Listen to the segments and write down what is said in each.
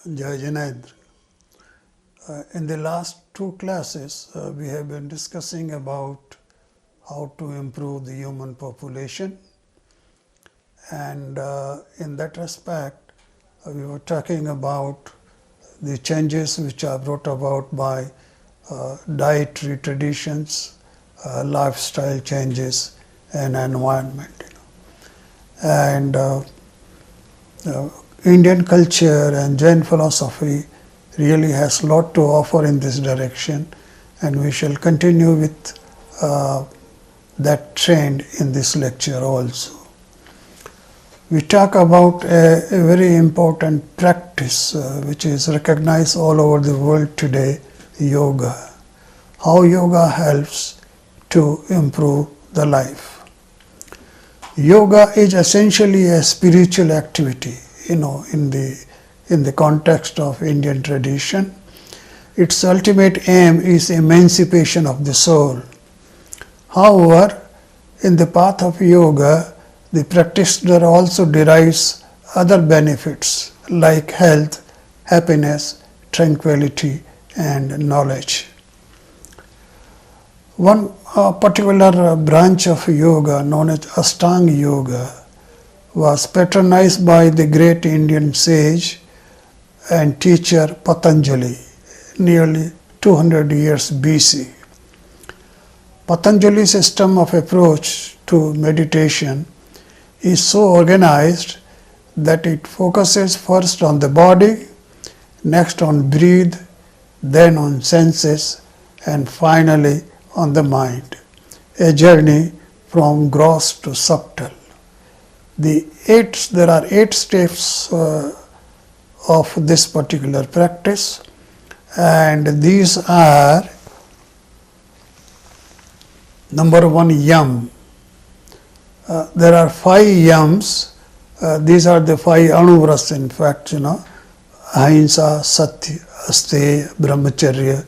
Jain. In the last two classes, we have been discussing about how to improve the human population, and in that respect, we were talking about the changes which are brought about by dietary traditions, lifestyle changes, and environment. And Indian culture and Jain philosophy really has a lot to offer in this direction, and we shall continue with that trend in this lecture also. We talk about a very important practice which is recognized all over the world today, yoga. How yoga helps to improve the life. Yoga is essentially a spiritual activity, in the context of Indian tradition. Its ultimate aim is emancipation of the soul. However, in the path of yoga, the practitioner also derives other benefits like health, happiness, tranquility, and knowledge. One particular branch of yoga, known as Ashtanga Yoga, was patronized by the great Indian sage and teacher Patanjali nearly 200 years BC. Patanjali's system of approach to meditation is so organized that it focuses first on the body, next on breath, then on senses, and finally on the mind, a journey from gross to subtle. There are 8 steps of this particular practice, and these are: number 1, yam. There are 5 yams. These are the 5 anuvras, in fact, ahimsa, satya, asteya, brahmacharya,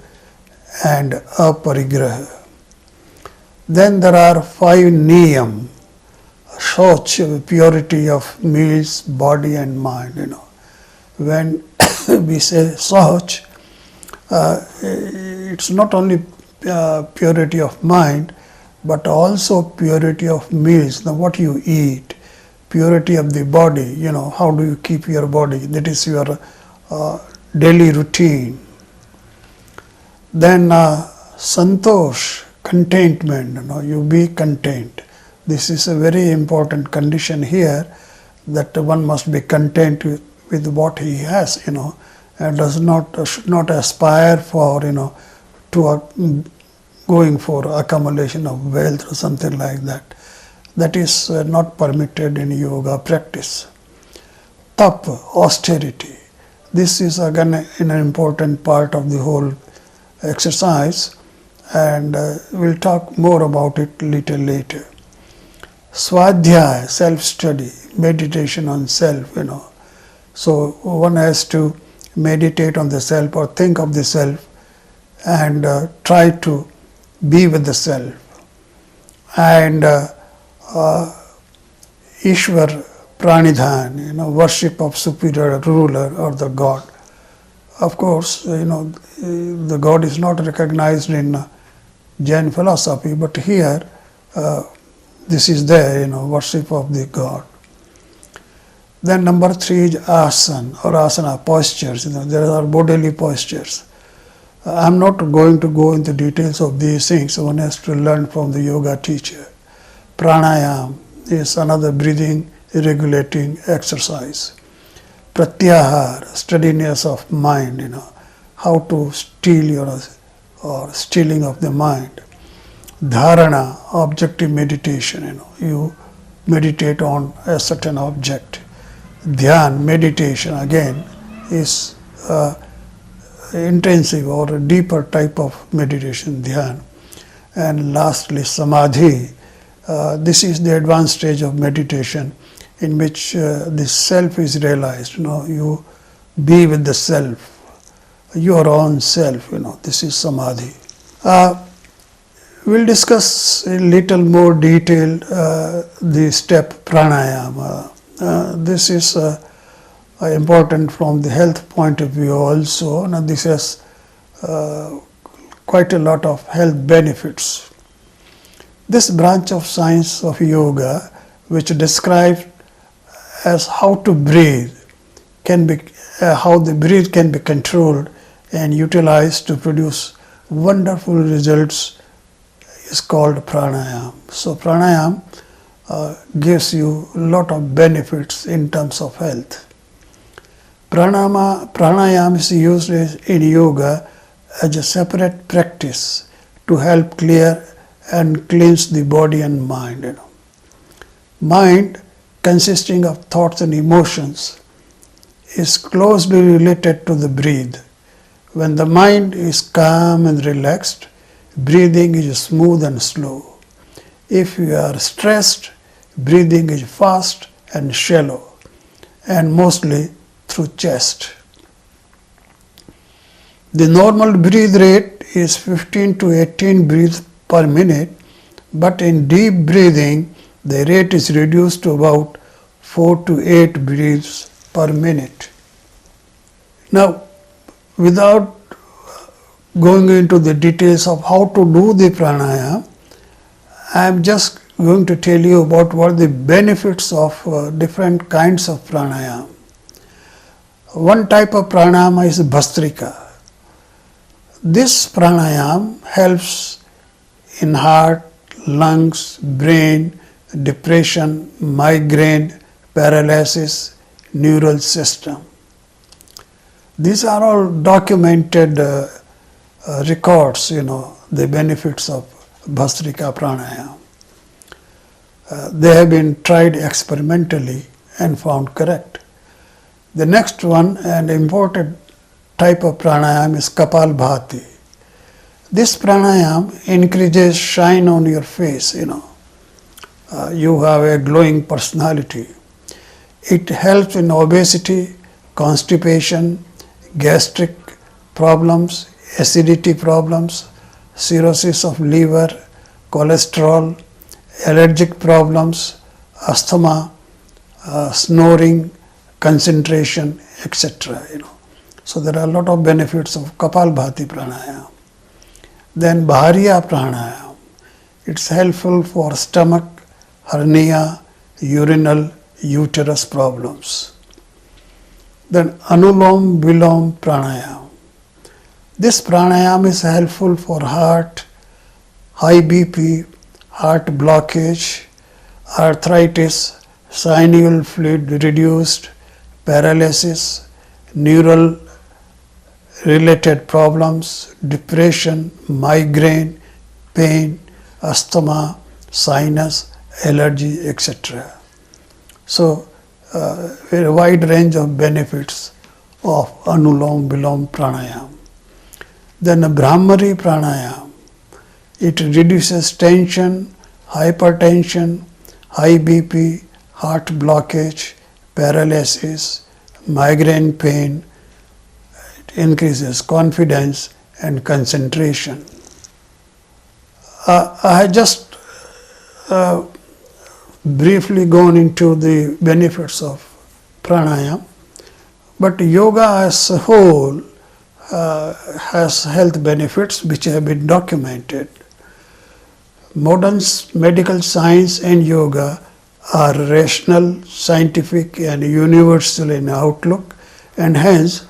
and aparigraha. Then there are 5 niyam. Shauch, purity of meals, body and mind. When we say shauch, it's not only purity of mind, but also purity of meals. Now, what you eat, purity of the body. How do you keep your body? That is your daily routine. Then santosh, contentment. You be content. This is a very important condition here, that one must be content with what he has, and should not aspire for, going for accumulation of wealth or something like that. That is not permitted in yoga practice. Tap, austerity. This is again an important part of the whole exercise, and we'll talk more about it little later. Swadhyaya, self-study, meditation on self, So one has to meditate on the self or think of the self and try to be with the self. And Ishwar Pranidhan, worship of superior ruler or the God. Of course, the God is not recognized in Jain philosophy, but here this is there, worship of the God. Then number 3 is asana or asana, postures. There are bodily postures. I'm not going to go into details of these things. One has to learn from the yoga teacher. Pranayam is another breathing regulating exercise. Pratyahar, steadiness of mind, how to stealing of the mind. Dharana, objective meditation, you meditate on a certain object. Dhyan, meditation, again, is intensive or a deeper type of meditation, dhyan. And lastly, samadhi. This is the advanced stage of meditation in which the self is realized. You be with the self, your own self. This is samadhi. We'll discuss in little more detail the step pranayama. This is important from the health point of view also. Now this has quite a lot of health benefits. This branch of science of yoga, which describes as how to breathe, can be how the breath can be controlled and utilized to produce wonderful results, is called pranayama. So pranayama gives you a lot of benefits in terms of health. Pranayama is used in yoga as a separate practice to help clear and cleanse the body and mind. Mind, consisting of thoughts and emotions, is closely related to the breath. When the mind is calm and relaxed, breathing is smooth and slow. If you are stressed, breathing is fast and shallow, and mostly through chest. The normal breath rate is 15 to 18 breaths per minute, but in deep breathing, the rate is reduced to about 4 to 8 breaths per minute. Now, without going into the details of how to do the pranayama, I am just going to tell you about what the benefits of different kinds of pranayama. One type of pranayama is Bhastrika. This pranayama helps in heart, lungs, brain, depression, migraine, paralysis, neural system. These are all documented records, the benefits of Bhastrika pranayama. They have been tried experimentally and found correct. The next one and important type of pranayama is Kapalbhati. This pranayama increases shine on your face, you have a glowing personality. It helps in obesity, constipation, gastric problems, acidity problems, cirrhosis of liver, cholesterol, allergic problems, asthma, snoring, concentration, etc. So there are a lot of benefits of Kapalbhati pranayama. Then Bharya pranayama. It's helpful for stomach, hernia, urinal, uterus problems. Then Anulom Vilom pranayama. This pranayama is helpful for heart, high BP, heart blockage, arthritis, synovial fluid reduced, paralysis, neural related problems, depression, migraine, pain, asthma, sinus, allergy, etc. So, a wide range of benefits of Anulom Vilom pranayama. Then Brahmari pranayama. It reduces tension, hypertension, high BP, heart blockage, paralysis, migraine pain. It increases confidence and concentration. I had just briefly gone into the benefits of pranayama, but yoga as a whole has health benefits which have been documented. Modern medical science and yoga are rational, scientific and universal in outlook, and hence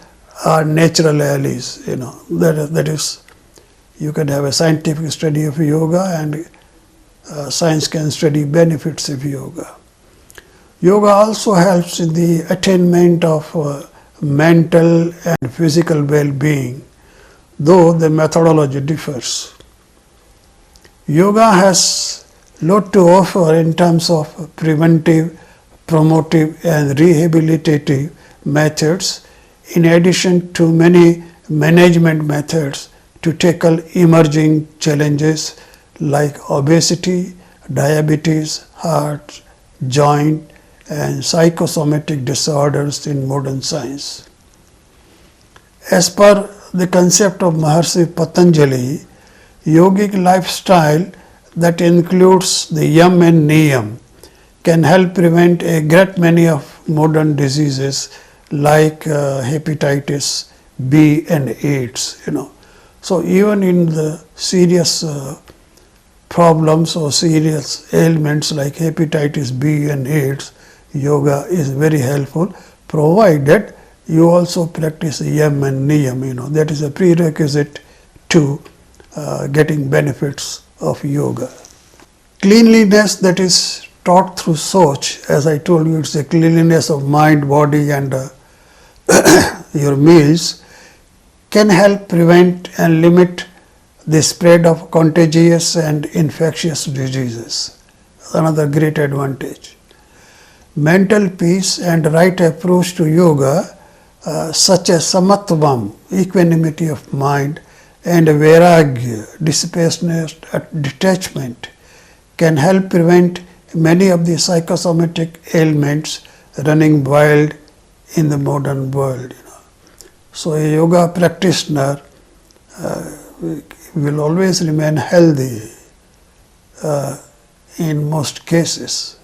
are natural allies. That is, you can have a scientific study of yoga and science can study benefits of yoga. Yoga also helps in the attainment of mental and physical well-being, though the methodology differs. Yoga has a lot to offer in terms of preventive, promotive and rehabilitative methods, in addition to many management methods to tackle emerging challenges like obesity, diabetes, heart, joint and psychosomatic disorders in modern science. As per the concept of Maharshi Patanjali, yogic lifestyle that includes the yam and niyam can help prevent a great many of modern diseases like hepatitis B and AIDS, So even in the serious problems or serious ailments like hepatitis B and AIDS, yoga is very helpful, provided you also practice yam and niyam, that is a prerequisite to getting benefits of yoga. Cleanliness that is taught through Soch, as I told you, it's a cleanliness of mind, body and your meals, can help prevent and limit the spread of contagious and infectious diseases. Another great advantage. Mental peace and right approach to yoga, such as samatvam, equanimity of mind, and vairagya, dispassionate detachment, can help prevent many of the psychosomatic ailments running wild in the modern world. So a yoga practitioner will always remain healthy in most cases.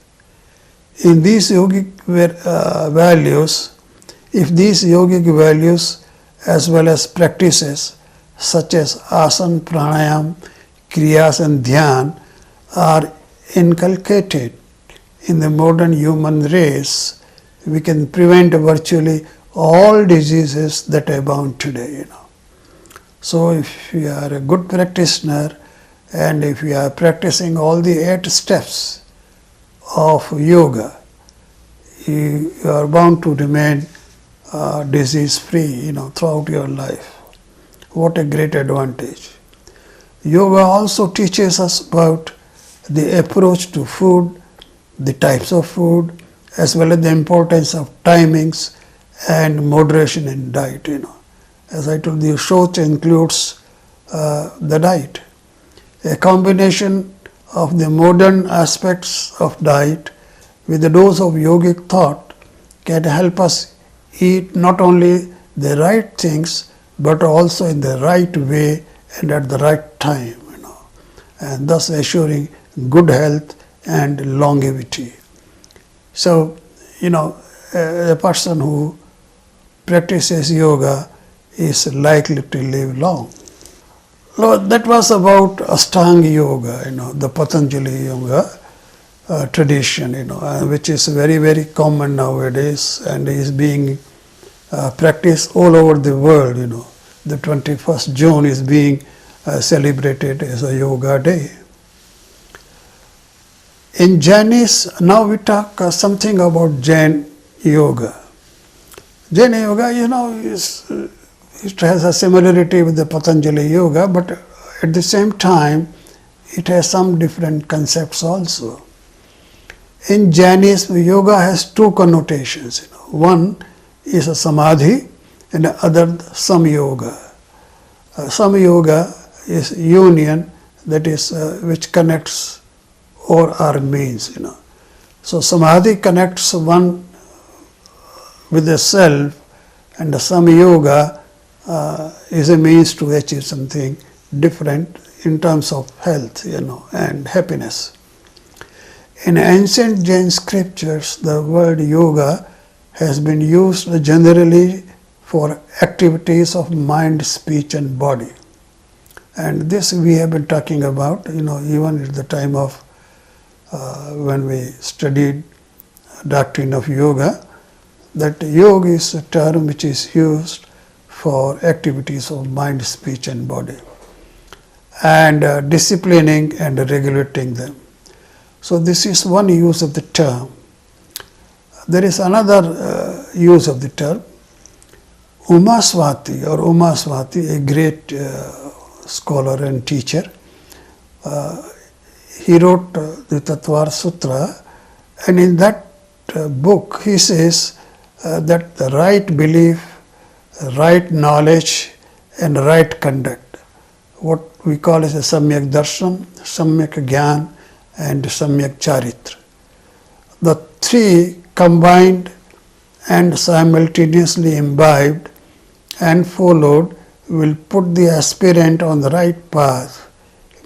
In these yogic values, if these yogic values as well as practices such as asana, pranayam, kriyas and dhyan are inculcated in the modern human race, we can prevent virtually all diseases that abound today. So if you are a good practitioner and if you are practicing all the 8 steps of yoga, you are bound to remain disease free, throughout your life. What a great advantage. Yoga also teaches us about the approach to food, the types of food, as well as the importance of timings and moderation in diet. As I told you, Soch includes the diet. A combination of the modern aspects of diet with a dose of yogic thought can help us eat not only the right things but also in the right way and at the right time, and thus assuring good health and longevity. So, a person who practices yoga is likely to live long. That was about Ashtanga yoga, the Patanjali yoga tradition, which is very, very common nowadays and is being practiced all over the world. The 21st June is being celebrated as a yoga day. In Jainism, now we talk something about Jain yoga. Jain yoga, it has a similarity with the Patanjali yoga, but at the same time, it has some different concepts also. In Jainism, yoga has 2 connotations. One is a samadhi and the other samyoga. Samyoga is union, that is which connects or are means. So samadhi connects one with the self, and the samyoga is a means to achieve something different in terms of health, and happiness. In ancient Jain scriptures, the word yoga has been used generally for activities of mind, speech and body. And this we have been talking about, even at the time of when we studied doctrine of yoga, that yoga is a term which is used for activities of mind, speech and body, and disciplining and regulating them. So this is one use of the term. There is another use of the term. Umaswati a great scholar and teacher, he wrote the Tattvar Sutra, and in that book he says that the right belief, right knowledge and right conduct, what we call as a Samyak Darshan, Samyak Gyan and Samyak Charitra, the 3 combined and simultaneously imbibed and followed will put the aspirant on the right path,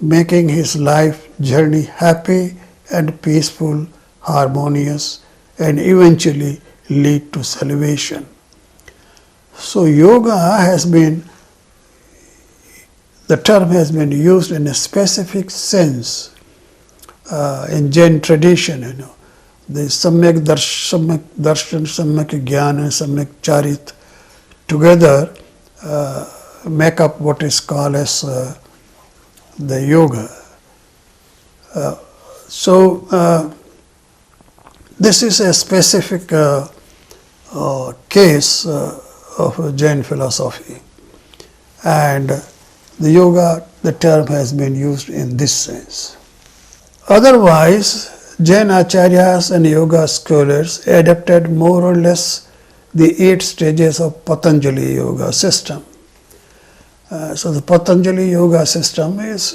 making his life journey happy and peaceful, harmonious, and eventually lead to salvation. So yoga has been, the term has been used in a specific sense in Jain tradition, The Samyak Darshan, Samyak Gyan and Samyak Charit together make up what is called as the yoga. This is a specific case of Jain philosophy, and the yoga, the term has been used in this sense. Otherwise, Jain acharyas and yoga scholars adapted more or less the 8 stages of Patanjali yoga system. So the Patanjali yoga system is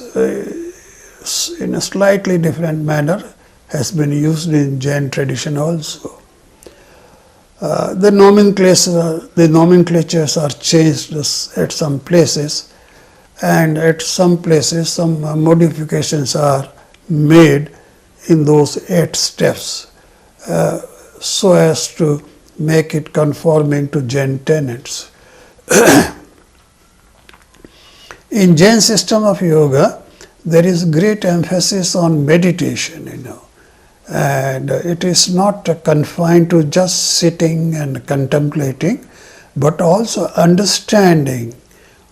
in a slightly different manner, has been used in Jain tradition also. The nomenclatures are changed at some places, and at some places some modifications are made in those 8 steps so as to make it conforming to Jain tenets. In Jain system of yoga, there is great emphasis on meditation, and it is not confined to just sitting and contemplating, but also understanding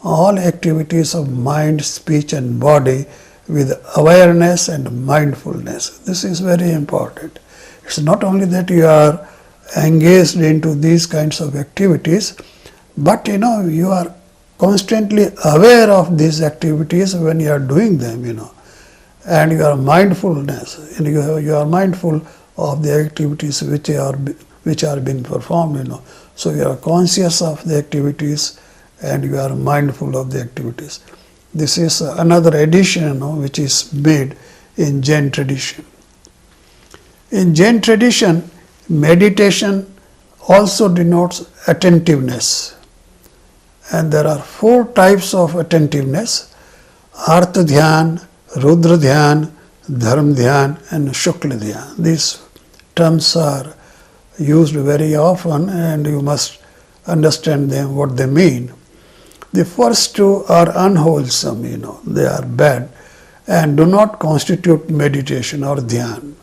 all activities of mind, speech and body with awareness and mindfulness. This is very important. It's not only that you are engaged into these kinds of activities, but you are constantly aware of these activities when you are doing them, and you are mindfulness, and you are mindful of the activities which are being performed, So you are conscious of the activities and you are mindful of the activities. This is another addition, which is made in Jain tradition. In Jain tradition, meditation also denotes attentiveness. And there are 4 types of attentiveness: Artha Dhyan, Rudra Dhyan, Dharma Dhyan and Shukla Dhyan. These terms are used very often and you must understand them, what they mean. The first 2 are unwholesome, they are bad and do not constitute meditation or dhyan.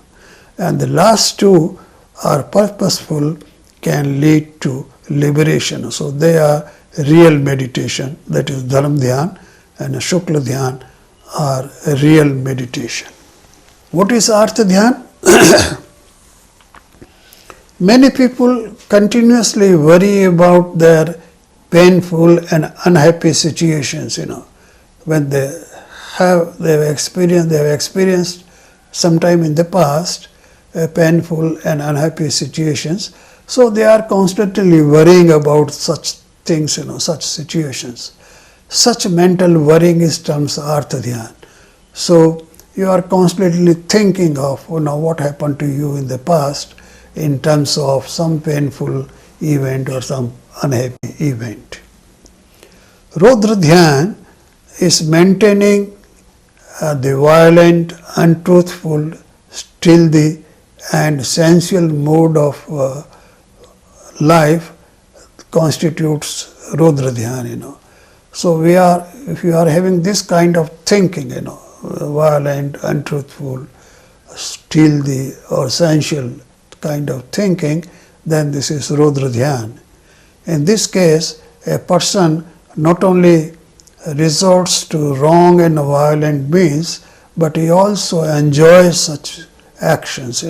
And the last 2 are purposeful, can lead to liberation. So they are real meditation, that is Dharma Dhyan and Shukla Dhyan are real meditation. What is Artha Dhyan? Many people continuously worry about their painful and unhappy situations, when they have experienced sometime in the past painful and unhappy situations. So they are constantly worrying about such things, such situations. Such mental worrying is termed Artha Dhyan. So you are constantly thinking of what happened to you in the past in terms of some painful event or some unhappy event. Rudra Dhyan is maintaining the violent, untruthful, stealthy and sensual mode of life constitutes Rudra Dhyan, So if you are having this kind of thinking, violent, untruthful, stealthy or sensual kind of thinking, then this is Rudra Dhyan. In this case, a person not only resorts to wrong and violent means, but he also enjoys such actions,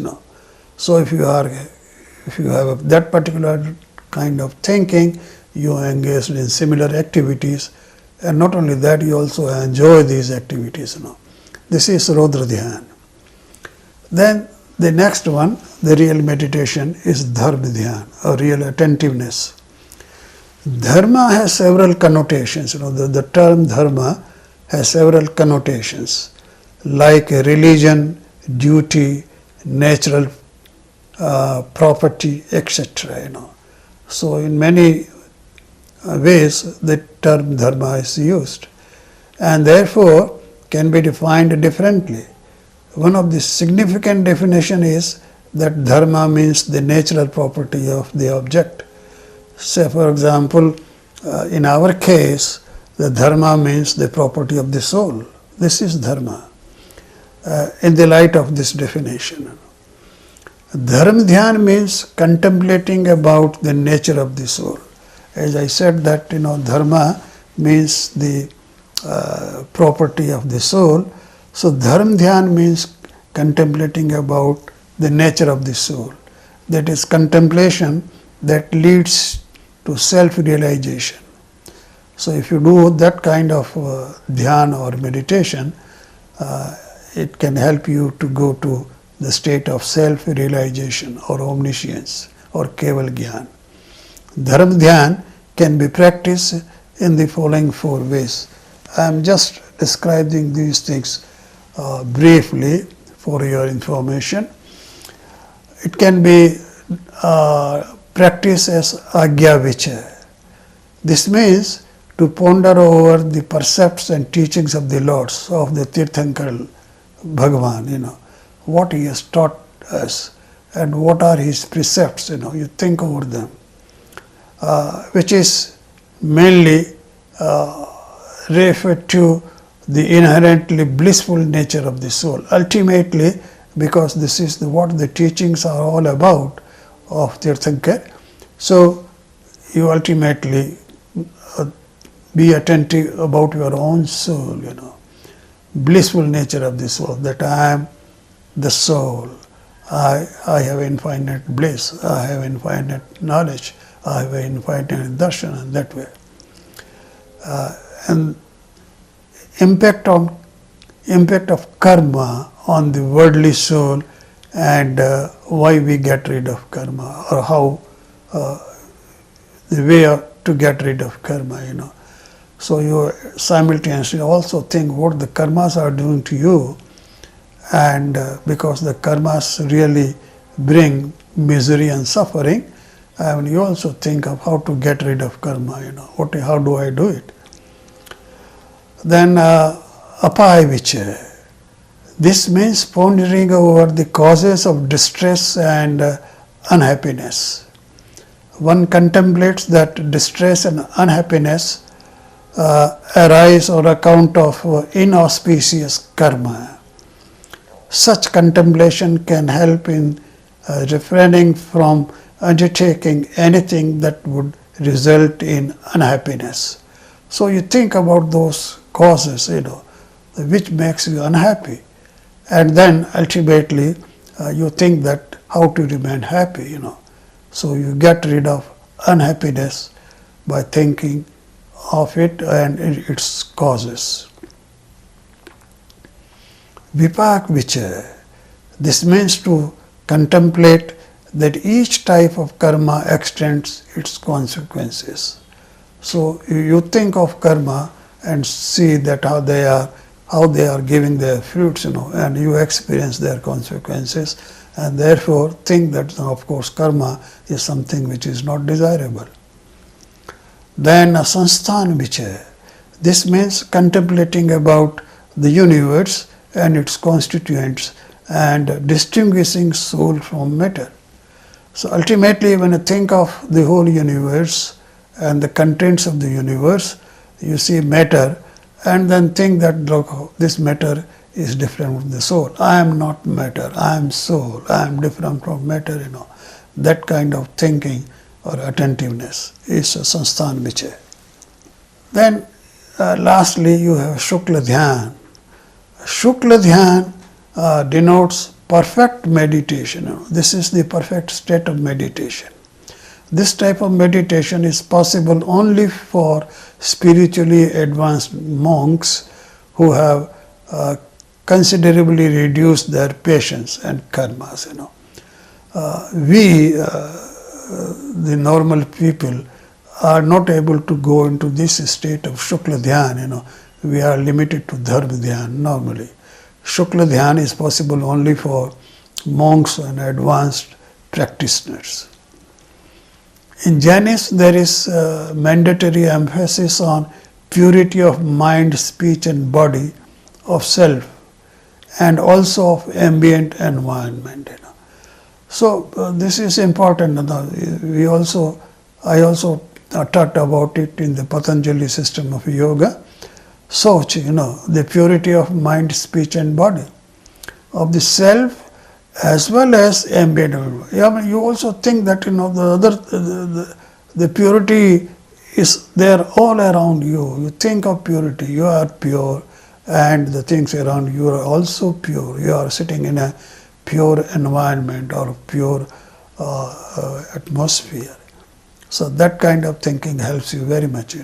So if you have that particular kind of thinking, you are engaged in similar activities, and not only that, you also enjoy these activities, This is Rudra Dhyan. Then the next one, the real meditation, is Dharma Dhyan, or real attentiveness. Dharma has several connotations. The term dharma has several connotations, like religion, duty, natural property, etc. So in many ways the term dharma is used, and therefore can be defined differently. One of the significant definition is that dharma means the natural property of the object. Say for example, In our case, the dharma means the property of the soul. This is dharma in the light of this definition. Dharma dhyan means contemplating about the nature of the soul. As I said that, dharma means the property of the soul. So dharma dhyan means contemplating about the nature of the soul. That is contemplation that leads to self-realization. So if you do that kind of dhyan or meditation, it can help you to go to the state of self-realization or omniscience or keval gyan. Dharma dhyan can be practiced in the following 4 ways. I am just describing these things briefly for your information. It can be practiced as agya vichaya. This means to ponder over the precepts and teachings of the Lords, of the Tirthankar Bhagavan, what he has taught us and what are his precepts, you think over them, which is mainly referred to the inherently blissful nature of the soul. Ultimately, because this is what the teachings are all about of Tirthankar, so you ultimately be attentive about your own soul, blissful nature of the soul, that I am the soul, I have infinite bliss, I have infinite knowledge, I have infinite darshan, and that way. And impact of karma on the worldly soul, and why we get rid of karma, or how the way to get rid of karma, So you simultaneously also think what the karmas are doing to you, and because the karmas really bring misery and suffering, and you also think of how to get rid of karma, how do I do it? Then apaya vichaya. This means pondering over the causes of distress and unhappiness. One contemplates that distress and unhappiness arise on account of inauspicious karma. Such contemplation can help in refraining from undertaking anything that would result in unhappiness. So you think about those causes, which makes you unhappy, and then ultimately you think that how to remain happy, So you get rid of unhappiness by thinking of it and its causes. Vipak vichaya. This means to contemplate that each type of karma extends its consequences. So you think of karma and see that how they are giving their fruits, and you experience their consequences, and therefore think that, of course, karma is something which is not desirable. Then sansthan vichaya. This means contemplating about the universe and its constituents and distinguishing soul from matter. So ultimately, when you think of the whole universe and the contents of the universe, you see matter, and then think that this matter is different from the soul. I am not matter, I am soul, I am different from matter, That kind of thinking or attentiveness is sansthan vichaya. Then lastly, you have shukla dhyan. Shukla dhyan denotes perfect meditation. This is the perfect state of meditation. This type of meditation is possible only for spiritually advanced monks who have considerably reduced their patience and karmas. We, the normal people, are not able to go into this state of shukla dhyan. We are limited to dharma dhyan normally. Shukla dhyan is possible only for monks and advanced practitioners. In Jainism, there is mandatory emphasis on purity of mind, speech and body, of self, and also of ambient environment. So this is important. I also talked about it in the Patanjali system of yoga. Soch, the purity of mind, speech and body, of the self as well as ambient. You also think that the purity is there all around you. You think of purity, you are pure, and the things around you are also pure. You are sitting in a pure environment or pure atmosphere. So that kind of thinking helps you very much.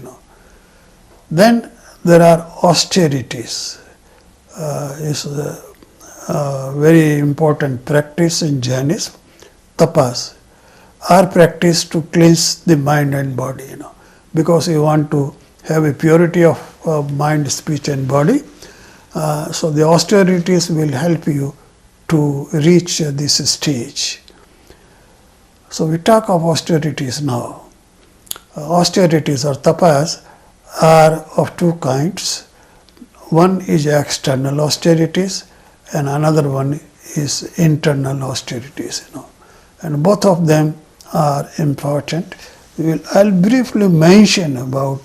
Then there are austerities. Is a very important practice in Jainism. Tapas are practiced to cleanse the mind and body. Because you want to have a purity of mind, speech and body. So the austerities will help you to reach this stage. So we talk of austerities now. Austerities or tapas are of two kinds. One is external austerities and another one is internal austerities. And both of them are important. I'll briefly mention about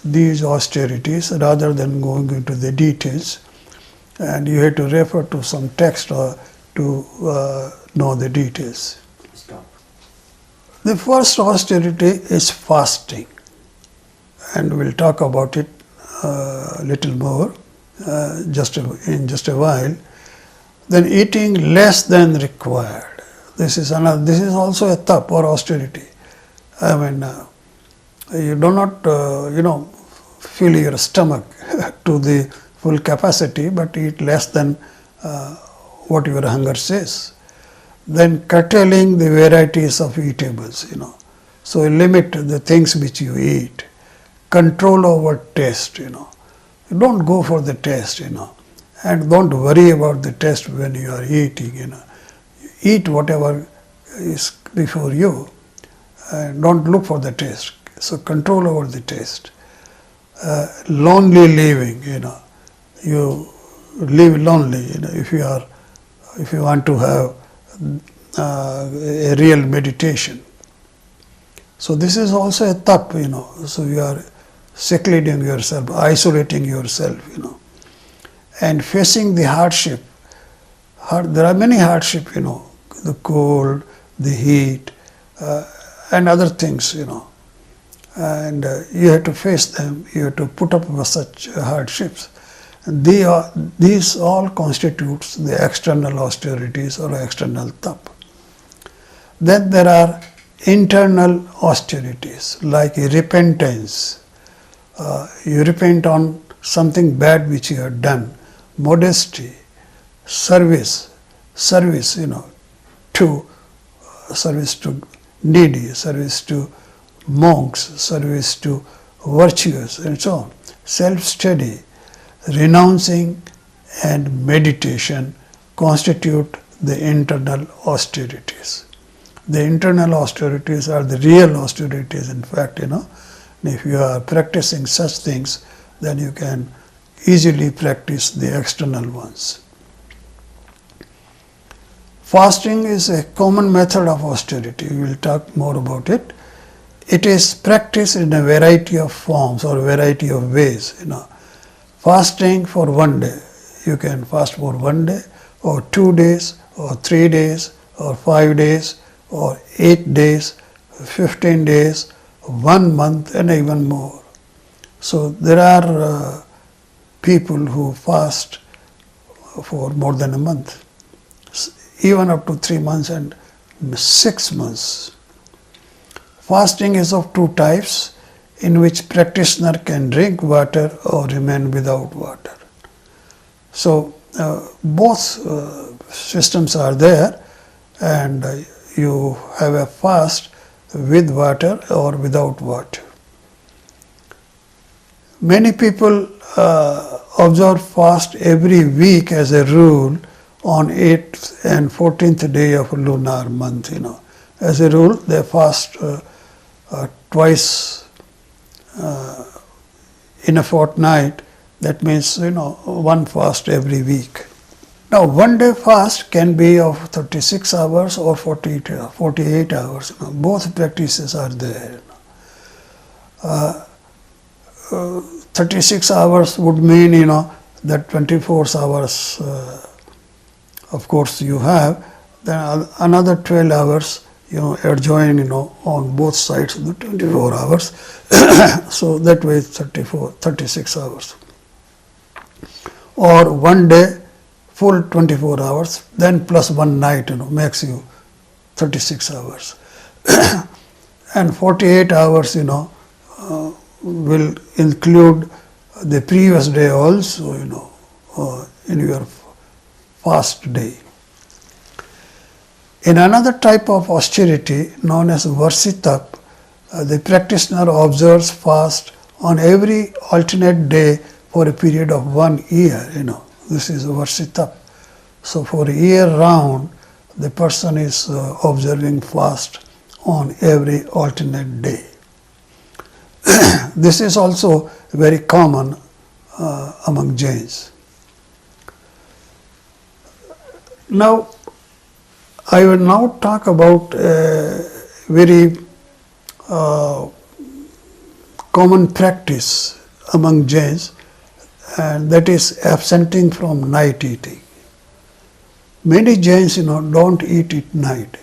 these austerities rather than going into the details, and you have to refer to some text or to know the details. The first austerity is fasting, and we'll talk about it a little more in just a while. Then eating less than required. This is also a tap or austerity. I mean, you do not fill your stomach to the full capacity, but eat less than what your hunger says. Then curtailing the varieties of eatables, So limit the things which you eat. Control over taste, You don't go for the taste, And don't worry about the taste when you are eating, You eat whatever is before you. And don't look for the taste. So control over the taste. Lonely living, You live lonely, If you want to have a real meditation. So this is also a tap, So you are secluding yourself, isolating yourself, and facing the hardship. There are many hardships, the cold, the heat, and other things, and you have to face them. You have to put up with such hardships. And these all constitutes the external austerities or external tap. Then there are internal austerities like repentance. You repent on something bad which you have done. Modesty, service, to needy, service to monks, service to virtuous, and so on. Self-study, renouncing and meditation constitute the internal austerities. The internal austerities are the real austerities, in fact, If you are practicing such things, then you can easily practice the external ones. Fasting is a common method of austerity. We will talk more about it. It is practiced in a variety of forms or variety of ways. Fasting for one day. You can fast for 1 day or 2 days or 3 days or 5 days or 8 days, 15 days, 1 month and even more. So there are people who fast for more than a month, even up to 3 months and 6 months. Fasting is of two types, in which practitioner can drink water or remain without water. So both systems are there, and you have a fast with water or without water. Many people observe fast every week as a rule on 8th and 14th day of a lunar month. As a rule, they fast twice in a fortnight. That means, one fast every week. Now, 1 day fast can be of 36 hours or 48 hours. Both practices are there. 36 hours would mean, that 24 hours, of course, you have. Then another 12 hours, adjoin, on both sides of the 24 hours. So that way 36 hours. Or one day, full 24 hours, then plus one night, makes you 36 hours. And 48 hours, will include the previous day also, in your fast day. In another type of austerity known as Varsitap, the practitioner observes fast on every alternate day for a period of 1 year, This is Varsitap. So for a year round, the person is observing fast on every alternate day. This is also very common among Jains. Now, I will now talk about a very common practice among Jains, and that is absenting from night eating. Many Jains, don't eat at night.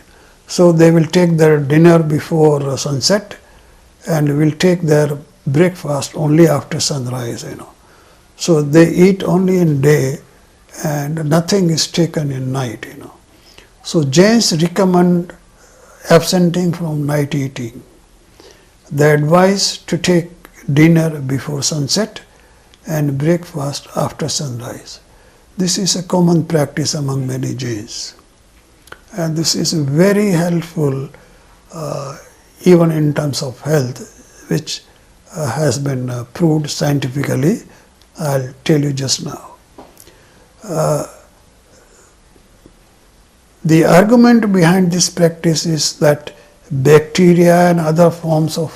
So they will take their dinner before sunset and will take their breakfast only after sunrise, So they eat only in day and nothing is taken in night, So Jains recommend absenting from night eating. They advise to take dinner before sunset and breakfast after sunrise. This is a common practice among many Jains. And this is very helpful even in terms of health, which has been proved scientifically. I'll tell you just now. The argument behind this practice is that bacteria and other forms of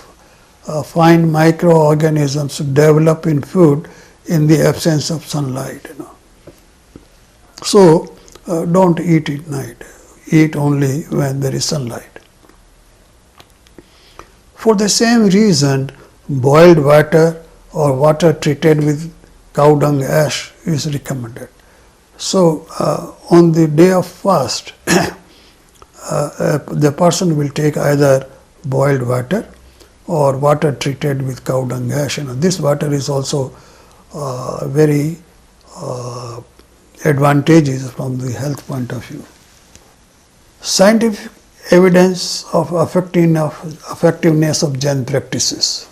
fine microorganisms develop in food in the absence of sunlight. So don't eat at night. Eat only when there is sunlight. For the same reason, boiled water or water treated with cow dung ash is recommended. So on the day of fast, the person will take either boiled water or water treated with cow dung ash. This water is also very advantageous from the health point of view. Scientific evidence of effectiveness of Jain practices.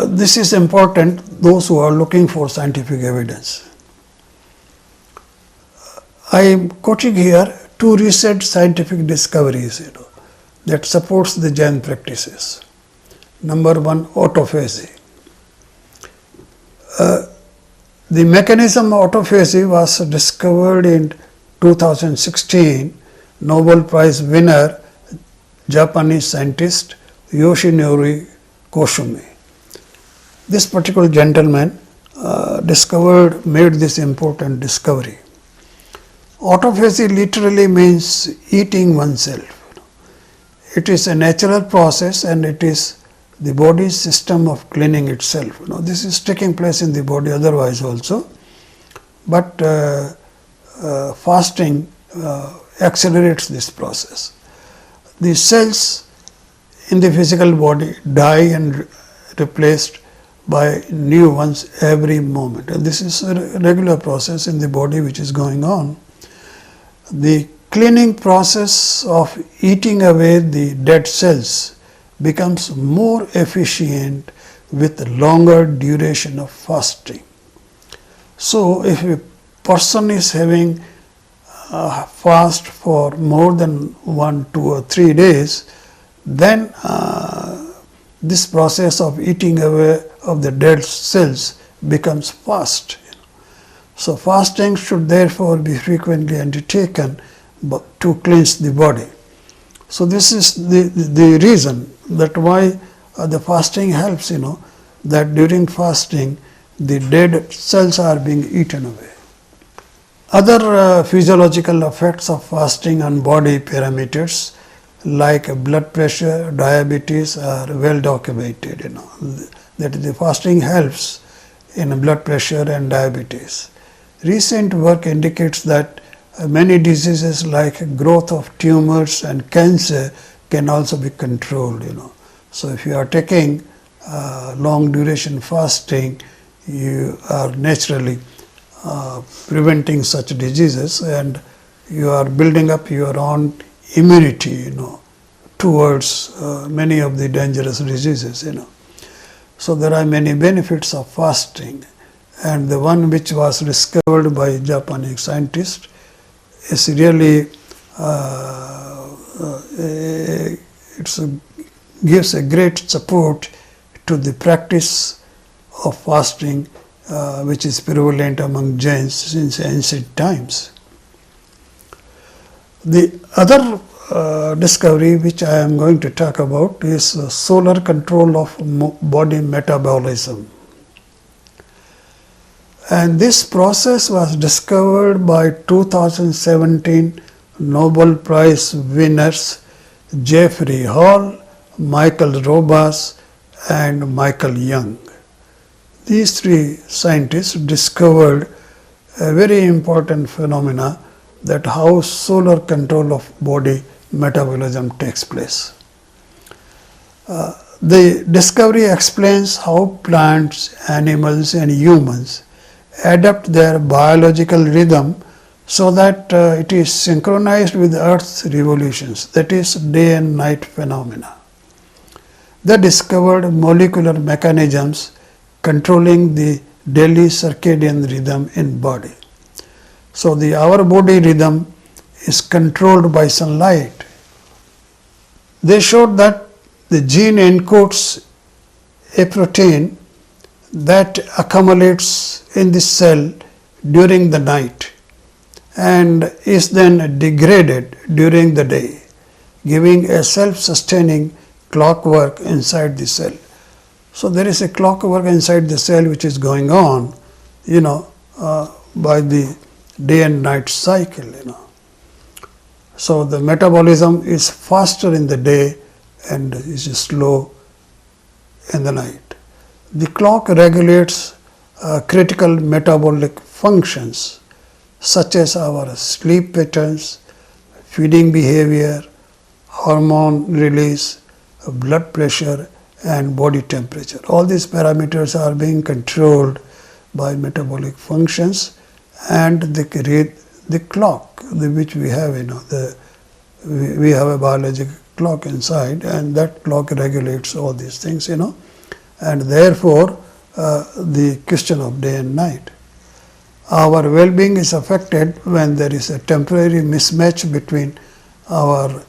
This is important, those who are looking for scientific evidence. I am quoting here two recent scientific discoveries that supports the Jain practices. Number one, autophagy. The mechanism of autophagy was discovered in 2016. Nobel Prize winner, Japanese scientist Yoshinori Koshumi. This particular gentleman made this important discovery. Autophagy literally means eating oneself. It is a natural process and it is the body's system of cleaning itself. This is taking place in the body otherwise also, but fasting accelerates this process. The cells in the physical body die and replaced by new ones every moment. And this is a regular process in the body which is going on. The cleaning process of eating away the dead cells becomes more efficient with longer duration of fasting. So if a person is having fast for more than 1, 2 or 3 days, then this process of eating away of the dead cells becomes fast. So fasting should therefore be frequently undertaken to cleanse the body. So this is the reason that why the fasting helps, that during fasting the dead cells are being eaten away. Other physiological effects of fasting on body parameters like blood pressure, diabetes are well documented. That the fasting helps in blood pressure and diabetes. Recent work indicates that many diseases like growth of tumors and cancer can also be controlled. So if you are taking long duration fasting, you are naturally preventing such diseases, and you are building up your own immunity, towards many of the dangerous diseases, So there are many benefits of fasting, and the one which was discovered by Japanese scientists is really gives a great support to the practice of fasting, which is prevalent among Jains since ancient times. The other discovery which I am going to talk about is solar control of body metabolism. And this process was discovered by 2017 Nobel Prize winners Jeffrey Hall, Michael Robas, and Michael Young. These three scientists discovered a very important phenomena, that how solar control of body metabolism takes place. The discovery explains how plants, animals, and humans adapt their biological rhythm so that it is synchronized with Earth's revolutions, that is, day and night phenomena. They discovered molecular mechanisms controlling the daily circadian rhythm in body. So our body rhythm is controlled by sunlight. They showed that the gene encodes a protein that accumulates in the cell during the night and is then degraded during the day, giving a self-sustaining clockwork inside the cell. So there is a clockwork inside the cell which is going on, by the day and night cycle, So the metabolism is faster in the day and is slow in the night. The clock regulates critical metabolic functions such as our sleep patterns, feeding behavior, hormone release, blood pressure, and body temperature. All these parameters are being controlled by metabolic functions, and the clock which we have, we have a biological clock inside, and that clock regulates all these things, and therefore the question of day and night. Our well-being is affected when there is a temporary mismatch between our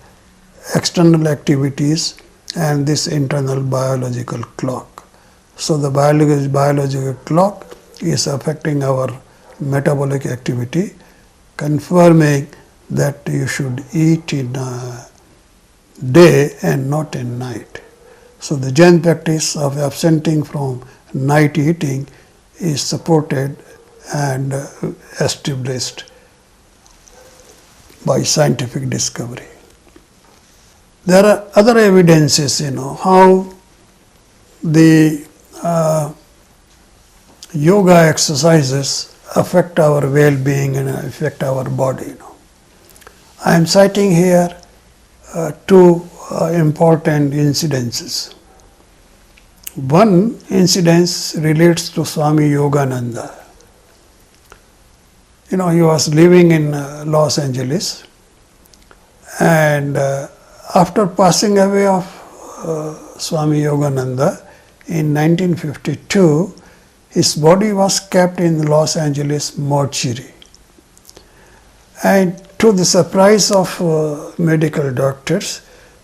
external activities and this internal biological clock. So the biological clock is affecting our metabolic activity, confirming that you should eat in day and not in night. So the Jain practice of absenting from night eating is supported and established by scientific discovery. There are other evidences, how the yoga exercises affect our well-being and affect our body. I am citing here two important incidences. One incidence relates to Swami Yogananda. He was living in Los Angeles, and after passing away of Swami Yogananda in 1952, his body was kept in Los Angeles mortuary. And to the surprise of medical doctors,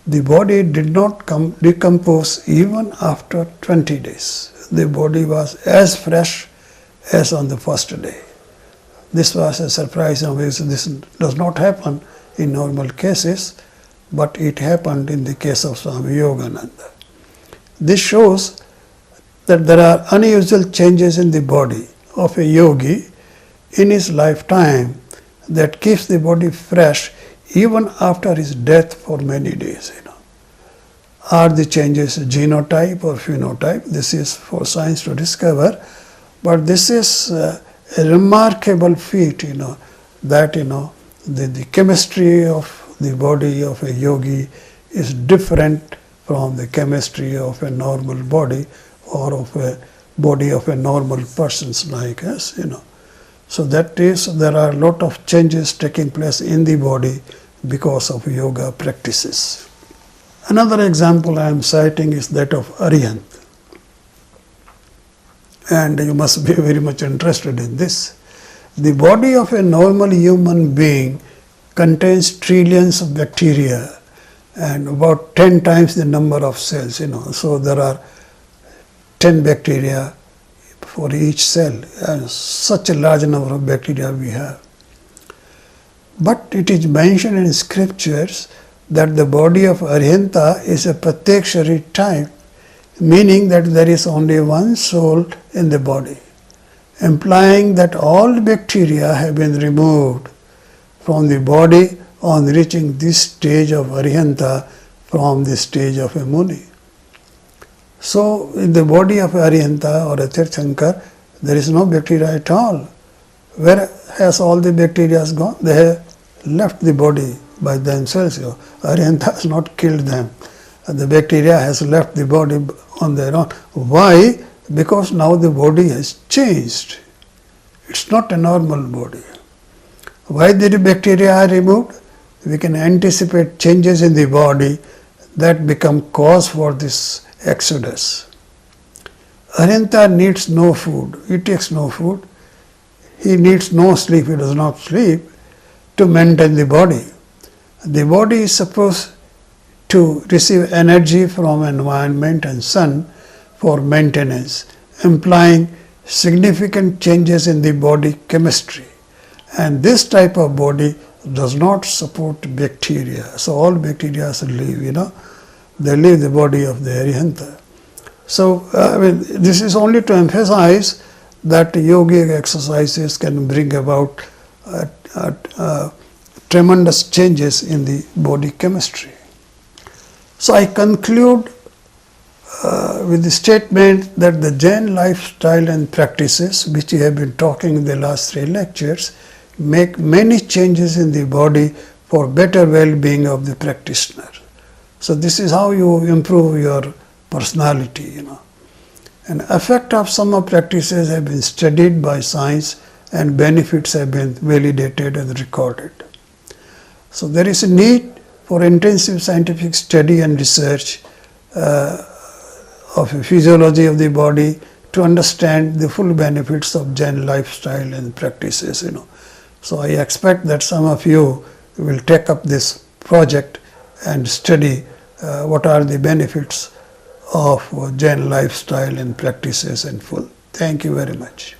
the body did not decompose even after 20 days. The body was as fresh as on the first day. This was a surprise, because this does not happen in normal cases, but it happened in the case of Swami Yogananda. This shows that there are unusual changes in the body of a yogi in his lifetime, that keeps the body fresh even after his death for many days. Are the changes genotype or phenotype? This is for science to discover, but this is a remarkable feat, that the chemistry of the body of a yogi is different from the chemistry of a normal body or of a body of a normal persons like us. So that is, there are a lot of changes taking place in the body because of yoga practices. Another example I am citing is that of Arihant, and you must be very much interested in this. The body of a normal human being contains trillions of bacteria and about 10 times the number of cells. So there are 10 bacteria for each cell, and such a large number of bacteria we have. But it is mentioned in scriptures that the body of Arihanta is a pratyakshari type, meaning that there is only one soul in the body, implying that all bacteria have been removed from the body on reaching this stage of Arihanta from the stage of a Muni. So in the body of Arihanta or a Tirthankar, there is no bacteria at all. Where has all the bacteria gone? They have left the body by themselves. Arihanta has not killed them. The bacteria has left the body on their own. Why? Because now the body has changed. It's not a normal body. Why the bacteria are removed? We can anticipate changes in the body that become cause for this exodus. Arihanta needs no food. He takes no food. He needs no sleep. He does not sleep to maintain the body. The body is supposed to receive energy from environment and sun for maintenance, implying significant changes in the body chemistry. And this type of body does not support bacteria. So all bacteria leave, they leave the body of the Arihanta. So this is only to emphasize that yogic exercises can bring about tremendous changes in the body chemistry. So I conclude with the statement that the Jain lifestyle and practices, which we have been talking in the last 3 lectures, make many changes in the body for better well-being of the practitioner. So this is how you improve your personality, And effect of some practices have been studied by science and benefits have been validated and recorded. So there is a need for intensive scientific study and research of the physiology of the body to understand the full benefits of Jain lifestyle and practices, So I expect that some of you will take up this project and study what are the benefits of Jain lifestyle and practices in full. Thank you very much.